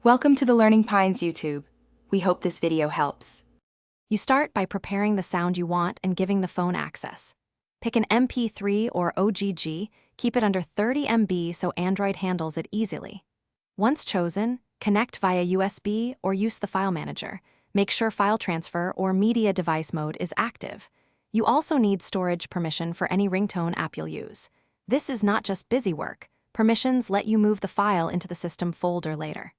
Welcome to the Learning Pines YouTube. We hope this video helps. You start by preparing the sound you want and giving the phone access. Pick an MP3 or OGG, keep it under 30 MB so Android handles it easily. Once chosen, connect via USB or use the file manager. Make sure file transfer or media device mode is active. You also need storage permission for any ringtone app you'll use. This is not just busy work. Permissions let you move the file into the system folder later.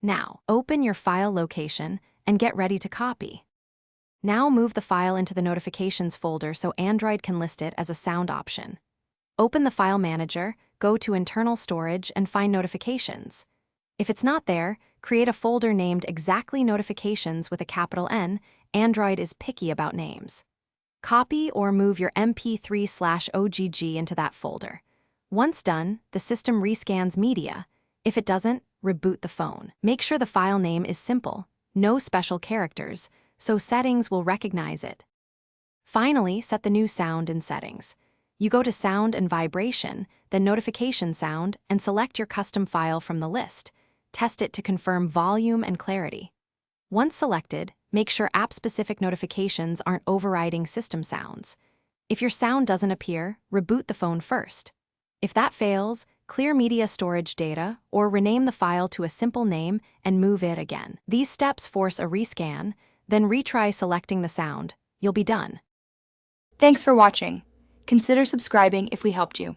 Now, open your file location and get ready to copy. Now move the file into the notifications folder so Android can list it as a sound option. Open the file manager, go to internal storage and find notifications. If it's not there, create a folder named exactly notifications with a capital N. Android is picky about names. Copy or move your MP3/OGG into that folder. Once done, the system rescans media. If it doesn't, reboot the phone. Make sure the file name is simple, no special characters, so settings will recognize it. Finally, set the new sound in settings. You go to Sound and Vibration, then Notification Sound, and select your custom file from the list. Test it to confirm volume and clarity. Once selected, make sure app-specific notifications aren't overriding system sounds. If your sound doesn't appear, reboot the phone first. If that fails, clear media storage data or rename the file to a simple name and move it again. These steps force a rescan, then retry selecting the sound. You'll be done. Thanks for watching. Consider subscribing if we helped you.